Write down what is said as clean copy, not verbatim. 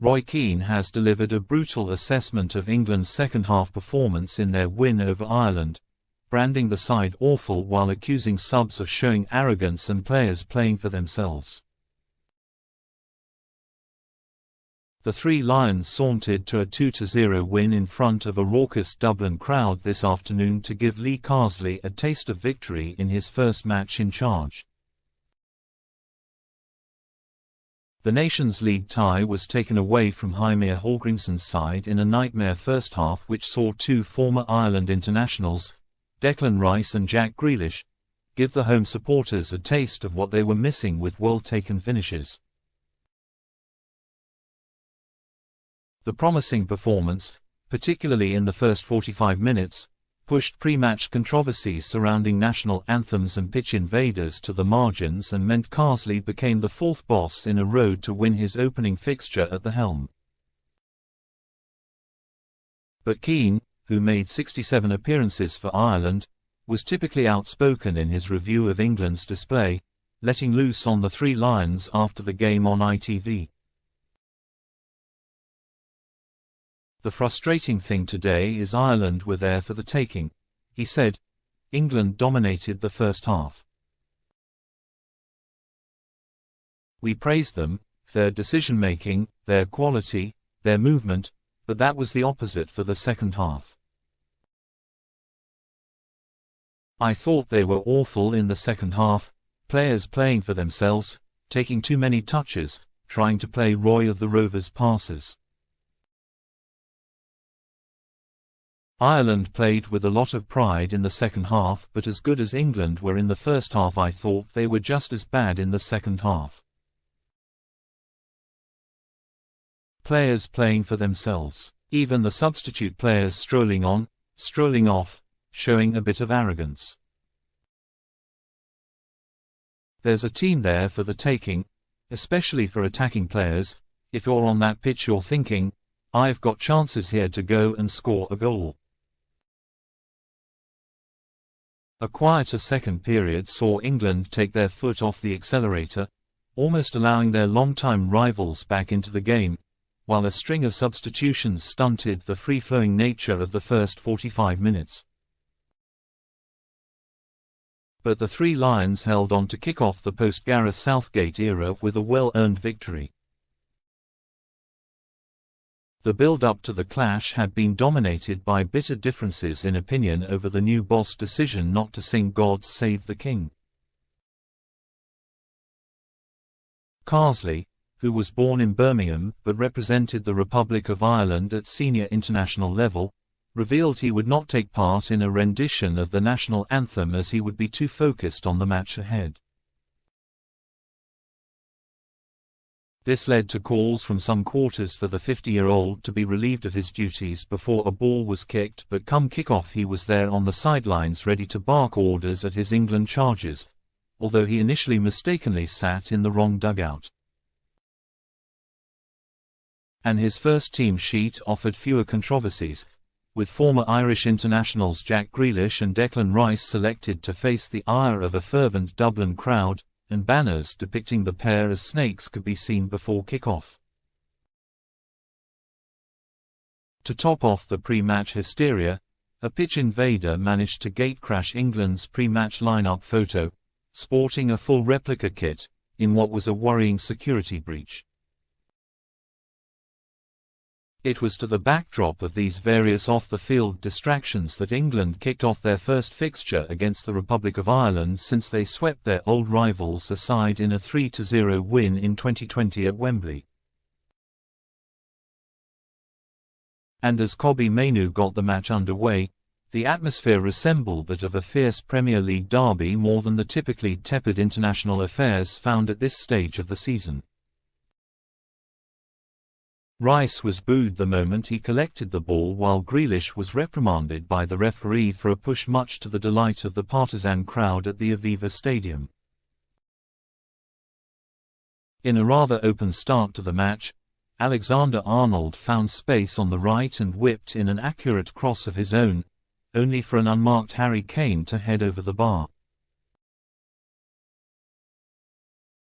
Roy Keane has delivered a brutal assessment of England's second-half performance in their win over Ireland, branding the side awful while accusing subs of showing arrogance and players playing for themselves. The Three Lions sauntered to a 2-0 win in front of a raucous Dublin crowd this afternoon to give Lee Carsley a taste of victory in his first match in charge. The Nations League tie was taken away from Jaime Hallgrímsson's side in a nightmare first half which saw two former Ireland internationals, Declan Rice and Jack Grealish, give the home supporters a taste of what they were missing with well-taken finishes. The promising performance, particularly in the first 45 minutes, pushed pre-match controversies surrounding national anthems and pitch invaders to the margins and meant Carsley became the fourth boss in a row to win his opening fixture at the helm. But Keane, who made 67 appearances for Ireland, was typically outspoken in his review of England's display, letting loose on the Three Lions after the game on ITV. "The frustrating thing today is Ireland were there for the taking," he said. "England dominated the first half. We praised them, their decision-making, their quality, their movement, but that was the opposite for the second half. I thought they were awful in the second half, players playing for themselves, taking too many touches, trying to play Roy of the Rovers passes. Ireland played with a lot of pride in the second half, but as good as England were in the first half, I thought they were just as bad in the second half. Players playing for themselves, even the substitute players strolling on, strolling off, showing a bit of arrogance. There's a team there for the taking, especially for attacking players. If you're on that pitch you're thinking, I've got chances here to go and score a goal." A quieter second period saw England take their foot off the accelerator, almost allowing their long-time rivals back into the game, while a string of substitutions stunted the free-flowing nature of the first 45 minutes. But the Three Lions held on to kick off the post-Gareth Southgate era with a well-earned victory. The build-up to the clash had been dominated by bitter differences in opinion over the new boss' decision not to sing God Save the King. Carsley, who was born in Birmingham but represented the Republic of Ireland at senior international level, revealed he would not take part in a rendition of the national anthem as he would be too focused on the match ahead. This led to calls from some quarters for the 50-year-old to be relieved of his duties before a ball was kicked, but come kick-off he was there on the sidelines ready to bark orders at his England charges, although he initially mistakenly sat in the wrong dugout. And his first team sheet offered fewer controversies, with former Irish internationals Jack Grealish and Declan Rice selected to face the ire of a fervent Dublin crowd, and banners depicting the pair as snakes could be seen before kick-off. To top off the pre-match hysteria, a pitch invader managed to gatecrash England's pre-match lineup photo, sporting a full replica kit, in what was a worrying security breach. It was to the backdrop of these various off-the-field distractions that England kicked off their first fixture against the Republic of Ireland since they swept their old rivals aside in a 3-0 win in 2020 at Wembley. And as Kobbie Mainoo got the match underway, the atmosphere resembled that of a fierce Premier League derby more than the typically tepid international affairs found at this stage of the season. Rice was booed the moment he collected the ball, while Grealish was reprimanded by the referee for a push, much to the delight of the partisan crowd at the Aviva Stadium. In a rather open start to the match, Alexander-Arnold found space on the right and whipped in an accurate cross of his own, only for an unmarked Harry Kane to head over the bar.